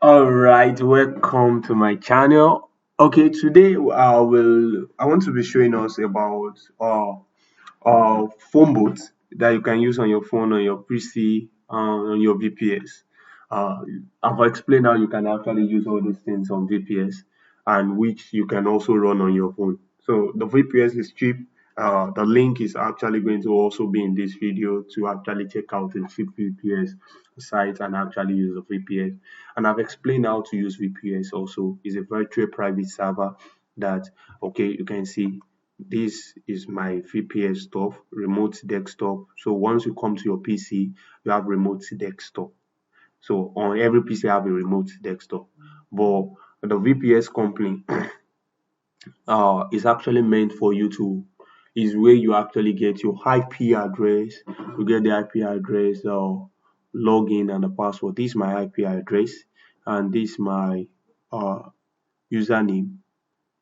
All right, welcome to my channel. Okay, today I want to be showing us about phone booths that you can use on your phone, on your PC, on your VPS. Uh, I've explained how you can actually use all these things on VPS and which you can also run on your phone. So the VPS is cheap. The link is actually going to also be in this video to actually check out the cheap VPS site and actually use the VPS. And I've explained how to use VPS also. It's a virtual private server that, okay, you can see this is my VPS stuff, remote desktop. So once you come to your PC, you have remote desktop. So on every PC, I have a remote desktop. But the VPS company is actually meant for you to is where you actually get your IP address. You get the IP address, login and the password. This is my IP address, and this is my uh username.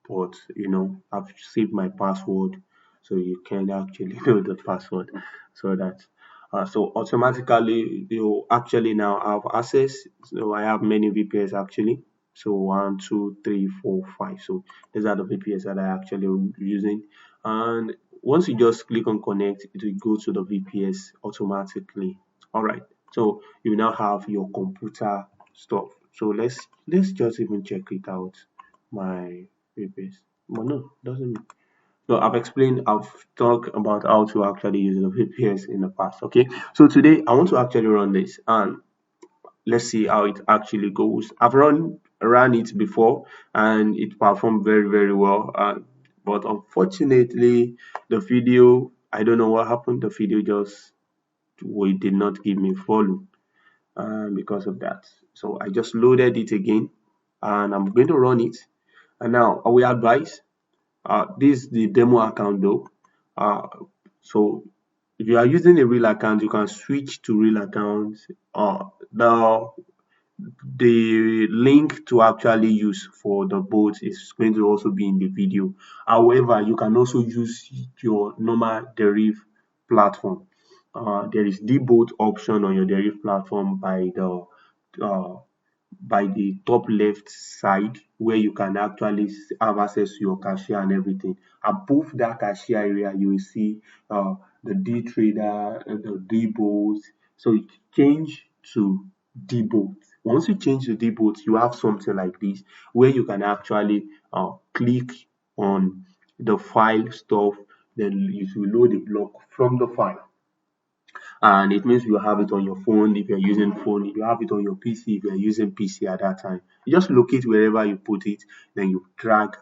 But I've saved my password, so you can actually know the password, so that so automatically you actually now have access. So I have many VPS actually. So one, two, three, four, five. So these are the VPS that I actually using. And once you just click on connect, it will go to the VPS automatically. All right. So you now have your computer stuff. So let's just even check it out. My VPS. But no, doesn't. So I've talked about how to actually use the VPS in the past. Okay. So today I want to actually run this and let's see how it actually goes. I've ran it before and it performed very well. But unfortunately, the video, I don't know what happened. The video just we did not give me follow because of that. So I just loaded it again and I'm going to run it. And now I will advise this is the demo account though. Uh, so if you are using a real account, you can switch to real account. The link to actually use for the bot is going to also be in the video. However, you can also use your normal deriv platform. There is the bot option on your deriv platform uh, by the top left side where you can actually have access to your cashier and everything. Above that cashier area, you will see the D trader, the D bolt. So it change to D bolt. Once you change to D bolt, you have something like this where you can actually click on the file stuff, then you will load the block from the file and it means you have it on your phone if you're using phone, you have it on your PC if you're using PC at that time. You just locate wherever you put it, then you drag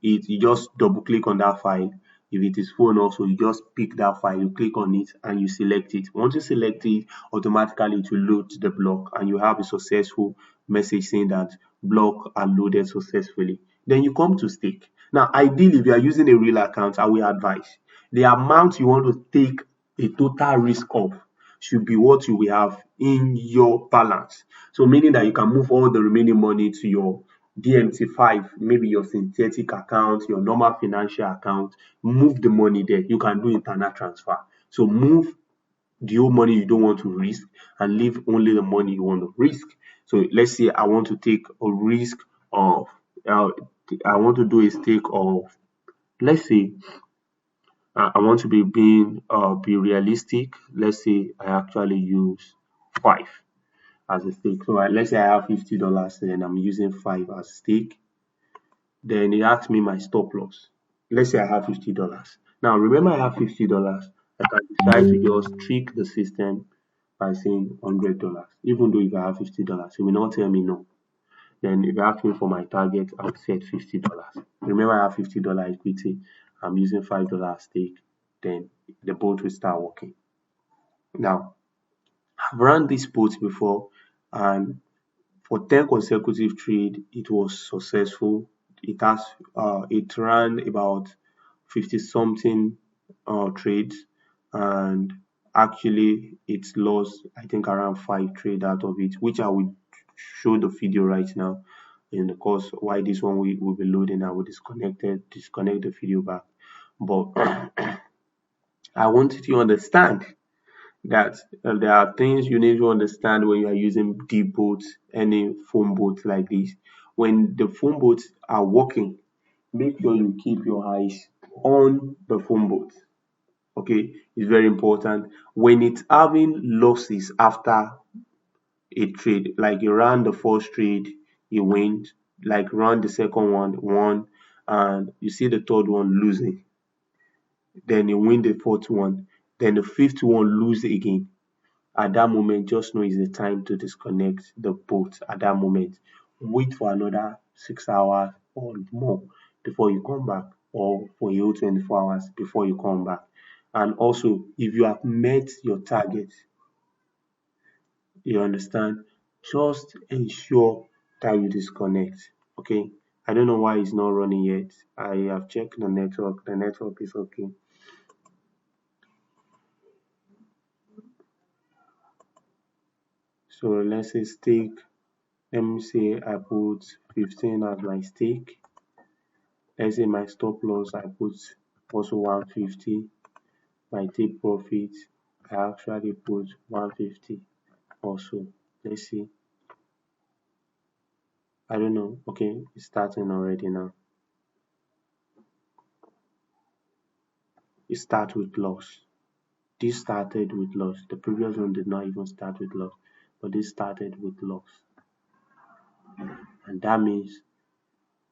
it, you just double click on that file. If it is phone also, you just pick that file, you click on it and you select it. Once you select it, automatically it will load the block and you have a successful message saying that block are loaded successfully. Then you come to stake. Now, ideally, if you are using a real account, I will advise the amount you want to take a total risk of should be what you will have in your balance. So meaning that you can move all the remaining money to your DMT5, maybe your synthetic account, your normal financial account, move the money there. You can do internal transfer. So move the whole money you don't want to risk and leave only the money you want to risk. So let's say I want to take a risk of, uh, I want to do a stake of, let's say I want to be realistic. Let's say I actually use five as a stake. So let's say I have $50 and I'm using five as stake. Then it asks me my stop loss. Let's say I have $50. Now remember I have $50. I can decide to just trick the system by saying $100. Even though if I have $50, it will not tell me no. Then if you ask me for my target, I'll set $50. Remember I have $50 equity. I'm using $5 stake. Then the bot will start working. Now I've run this bot before and for 10 consecutive trade it was successful. It ran about 50 something trades and actually it's lost I think around 5 trade out of it, which I will show the video right now. In the course why this one will be loading, I will disconnect the video back. But I want you to understand that there are things you need to understand when you are using deep boats, any foam boat like this. When the foam boats are working, make sure you keep your eyes on the foam boat. Okay, it's very important. When it's having losses after a trade, like you ran the first trade, you win, like run the second one, won, and you see the third one losing, then you win the fourth one, then the fifth one lose again. At that moment, just know it's the time to disconnect the boat at that moment. Wait for another 6 hours or more before you come back, or for a whole 24 hours before you come back. And also, if you have met your target, you understand, just ensure that you disconnect. Okay. I don't know why it's not running yet. I have checked the network. The network is okay. So let's say stake. Let me say I put 15 as my stake. Let's say my stop loss I put also 150. My take profit I actually put 150 also. Let's see. I don't know. Okay, it's starting already now. It starts with loss. This started with loss. The previous one did not even start with loss, but this started with loss. And that means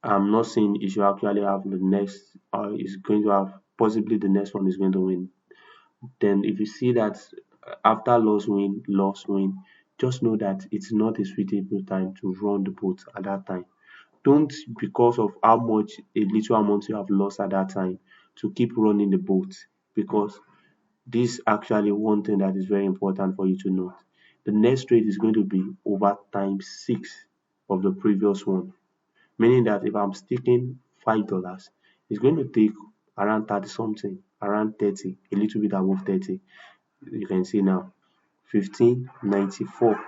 I'm not saying it should actually have the next, or is going to have, possibly the next one is going to win. Then if you see that after loss win, just know that it's not a suitable time to run the boat at that time. Don't, because of how much a little amount you have lost at that time, to keep running the boat, because this actually one thing that is very important for you to note. The next trade is going to be over times 6 of the previous one, meaning that if I'm sticking $5, it's going to take around 30 something, around 30, a little bit above 30. You can see now 1594.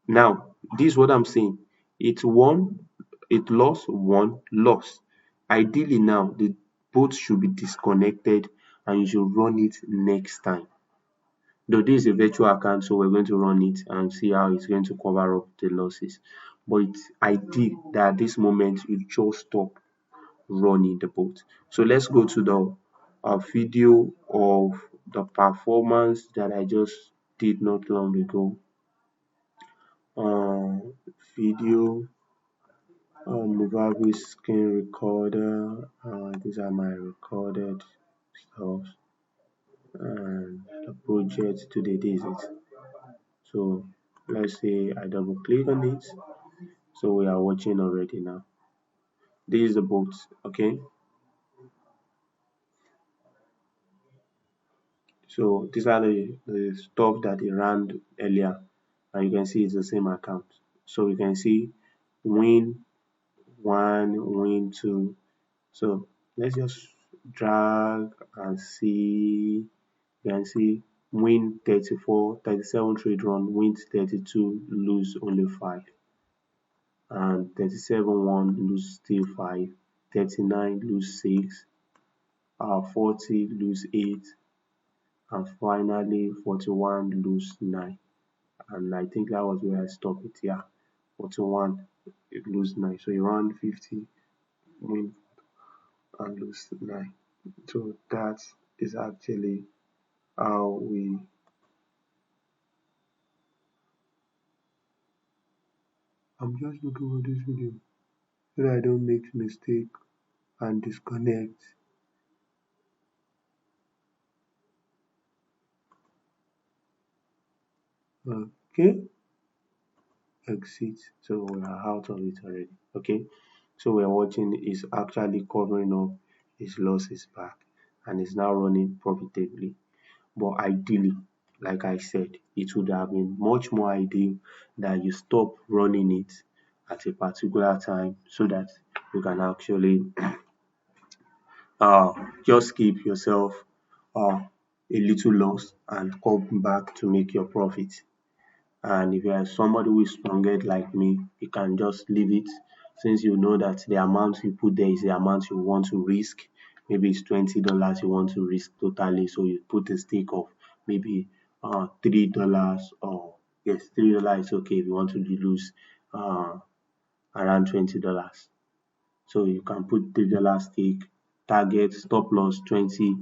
Now this is what I'm saying. It won, it lost, won, lost. Ideally now the both should be disconnected and you should run it next time. Though this is a virtual account, so we're going to run it and see how it's going to cover up the losses. But it's ideal that at this moment you just stop running the boat. So let's go to the video of the performance that I just did not long ago. Uh, Video, movable screen recorder. These are my recorded stuff, and the project today is it. So let's say I double click on it. So we are watching already now. This is the boat, okay? So these are the stuff that he ran earlier, and you can see it's the same account. So you can see win one, win two. So let's just drag and see. You can see win 34, 37 trade run, win 32, lose only 5, and 37 1, lose still 5, 39 lose 6, 40 lose 8, and finally 41 lose 9. And I think that was where I stopped it. Yeah, 41 it lose 9. So you run 50, win and lose 9. So that is actually how we, I'm just looking for this video so that I don't make mistake and disconnect. Okay, exit. So we are out of it already. Okay, so we're watching is actually covering up his losses back and is now running profitably. But ideally, like I said, it would have been much more ideal that you stop running it at a particular time so that you can actually just keep yourself a little loss and come back to make your profit. And if you are somebody who is strong-headed like me, you can just leave it, since you know that the amount you put there is the amount you want to risk. Maybe it's $20 you want to risk totally, so you put a stake of maybe $3, or yes, $3 is okay if you want to lose uh around $20. So you can put $3 stake, target, stop loss 20,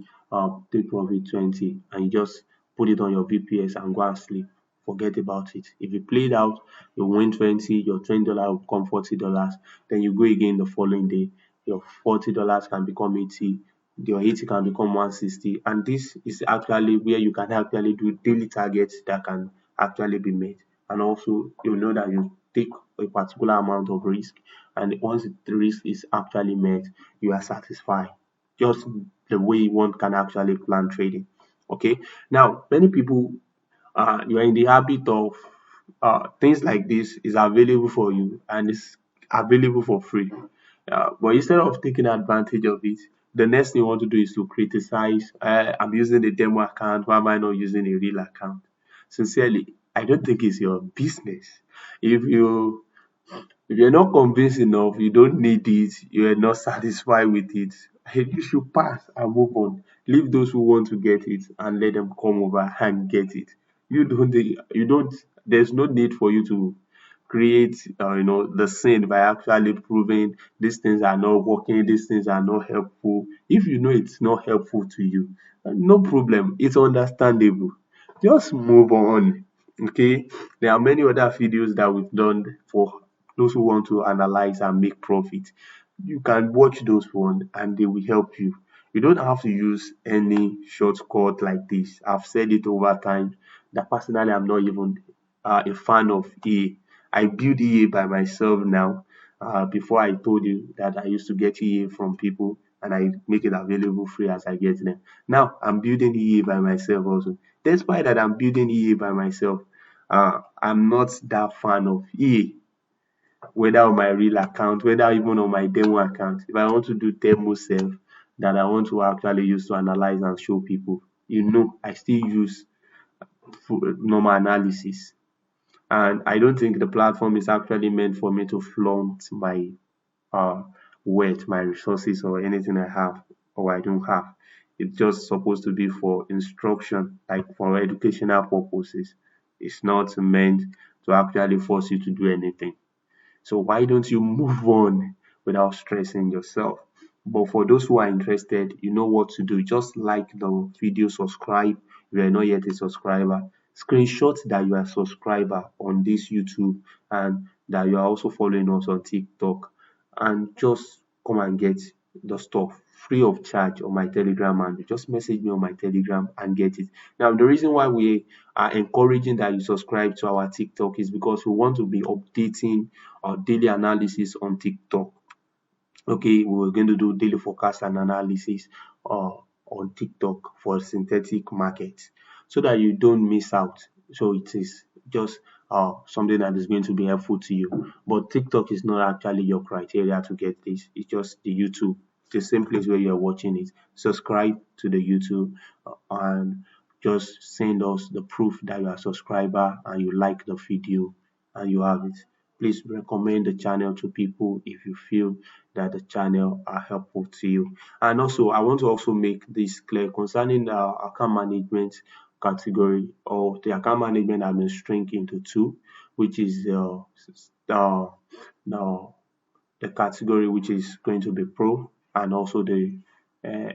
take profit 20, and you just put it on your VPS and go and sleep. Forget about it. If you play it out, you win 20, your $20 will become $40. Then you go again the following day, your $40 can become 80, your 80 can become 160. And this is actually where you can actually do daily targets that can actually be made. And also, you know that you take a particular amount of risk, and once the risk is actually met, you are satisfied. Just the way one can actually plan trading. Okay. Now, many people, you are in the habit of things like this is available for you and it's available for free. But instead of taking advantage of it, the next thing you want to do is to criticize. I'm using a demo account. Why am I not using a real account? Sincerely, I don't think it's your business. If you if you're not convinced enough, you don't need it, you're not satisfied with it, you should pass and move on. Leave those who want to get it and let them come over and get it. You don't there's no need for you to create the scene by actually proving these things are not working, these things are not helpful. If you know it's not helpful to you, no problem, it's understandable. Just move on. Okay, there are many other videos that we've done for those who want to analyze and make profit. You can watch those ones and they will help you. You don't have to use any shortcut like this. I've said it over time that personally I'm not even a fan of EA. I build EA by myself now. Before, I told you that I used to get EA from people and I make it available free as I get them. Now I'm building EA by myself also. Despite that I'm building EA by myself, I'm not that fan of EA, whether on my real account, whether even on my demo account. If I want to do demo self that I want to actually use to analyze and show people, I still use normal analysis. And I don't think the platform is actually meant for me to flaunt my uh wealth, my resources, or anything I have or I don't have. It's just supposed to be for instruction, like for educational purposes. It's not meant to actually force you to do anything. So why don't you move on without stressing yourself? But for those who are interested, you know what to do. Just like the video, subscribe if you are not yet a subscriber. Screenshot that you are a subscriber on this YouTube and that you are also following us on TikTok, and just come and get the stuff free of charge on my Telegram, and just message me on my Telegram and get it. Now, the reason why we are encouraging that you subscribe to our TikTok is because we want to be updating our daily analysis on TikTok. Okay, we're going to do daily forecast and analysis on TikTok for synthetic markets so that you don't miss out. So it is just something that is going to be helpful to you. But TikTok is not actually your criteria to get this. It's just the YouTube, the same place where you're watching it. Subscribe to the YouTube and just send us the proof that you are a subscriber and you like the video and you have it. Please recommend the channel to people if you feel that the channel are helpful to you. And also, I want to also make this clear concerning the account management category, or the account management has been shrink into two, which is the, the the category which is going to be pro, and also the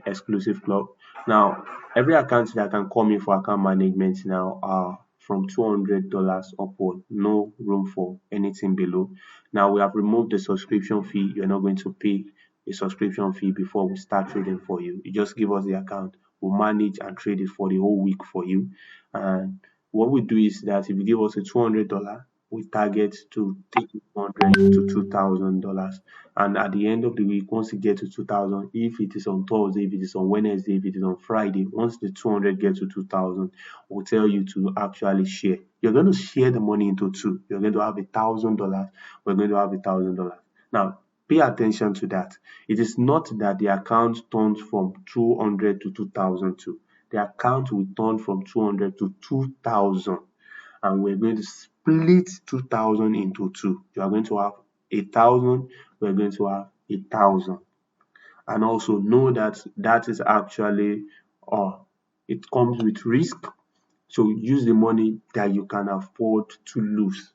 exclusive club. Now, every account that can come in for account management now are from $200 upward, no room for anything below. Now, we have removed the subscription fee. You're not going to pay a subscription fee before we start trading for you. You just give us the account, we'll manage and trade it for the whole week for you. And what we do is that if you give us a $200, we target to take it 100 to $2,000. And at the end of the week, once you get to 2,000, if it is on Thursday, if it is on Wednesday, if it is on Friday, once the 200 gets to 2,000, we'll tell you to actually share. You're going to share the money into two. You're going to have $1,000. We're going to have $1,000. Now, pay attention to that. It is not that the account turns from 200 to 2,000 too. The account will turn from 200 to 2,000, and we're going to split 2,000 into two. You are going to have 1,000, we're going to have 1,000. And also know that that is actually, it comes with risk, So use the money that you can afford to lose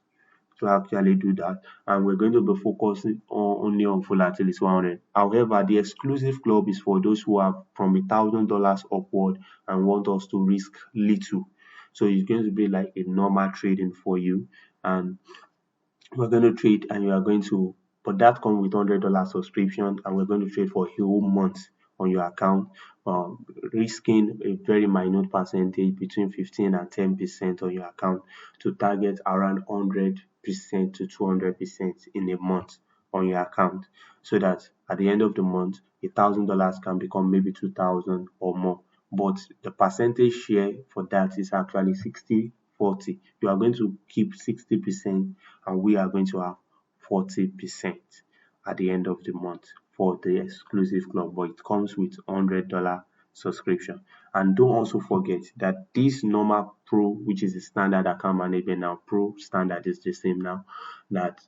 to actually do that. And we're going to be focusing only on volatility 100. However, the exclusive club is for those who have from $1,000 upward and want us to risk little. So it's going to be like a normal trading for you. And we're going to trade and you are going to, but that comes with $100 subscription, and we're going to trade for a whole month on your account, risking a very minute percentage between 15 and 10% on your account to target around 100% to 200% in a month on your account, so that at the end of the month $1,000 can become maybe 2,000 or more. But the percentage share for that is actually 60/40. You are going to keep 60% and we are going to have 40% at the end of the month for the exclusive club, but it comes with $100 subscription. And don't also forget that this normal pro, which is the standard account management now, pro standard is the same now, that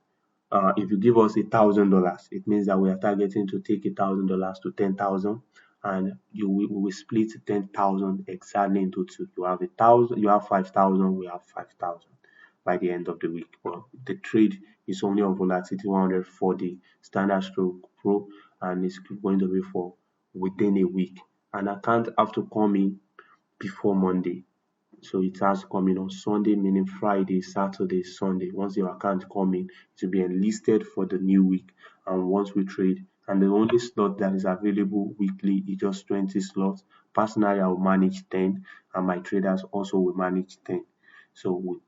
if you give us $1,000, it means that we are targeting to take $1,000 to 10,000, and we will split 10,000 exactly into two. You have 1,000, you have 5,000, we have 5,000 by the end of the week. Well, the trade is only on volatility 100 for the standard stroke pro, and it's going to be for within a week. And I can't have to come in before Monday. So it has to come in on Sunday, meaning Friday, Saturday, Sunday. Once your account come in, it will be enlisted for the new week. And once we trade, and the only slot that is available weekly is just 20 slots. Personally, I will manage 10, and my traders also will manage 10. So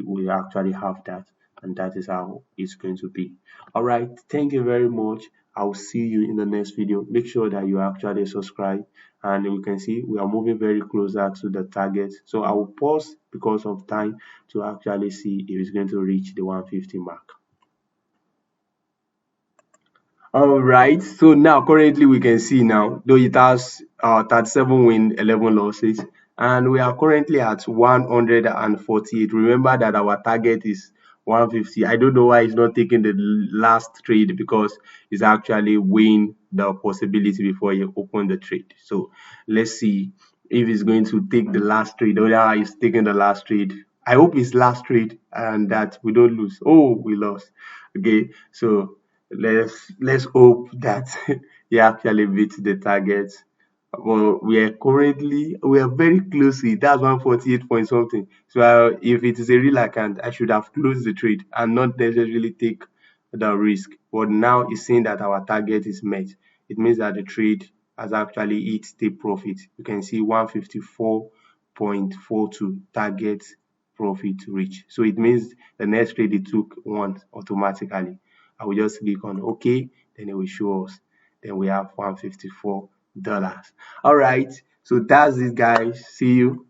we actually have that, and that is how it's going to be. All right, thank you very much. I'll see you in the next video. Make sure that you actually subscribe, and you can see we are moving very closer to the target. So I will pause because of time to actually see if it's going to reach the 150 mark. All right. So now currently we can see now, though it has 37 win, 11 losses, and we are currently at 148. Remember that our target is 150. I don't know why it's not taking the last trade, because it's actually weighing the possibility before you open the trade. So let's see if it's going to take the last trade, or yeah, it's taking the last trade. I hope it's last trade and that we don't lose. Oh, we lost. Okay, so let's hope that he actually beats the target. Well, we are very close to it. That's 148 point something. So if it is a real account, I should have closed the trade and not necessarily take the risk. But now it's saying that our target is met. It means that the trade has actually hit the profit. You can see 154.42 target profit reach. So it means the next trade it took once automatically. I will just click on OK, then it will show us. Then we have $154. All right, so that's it, guys. See you.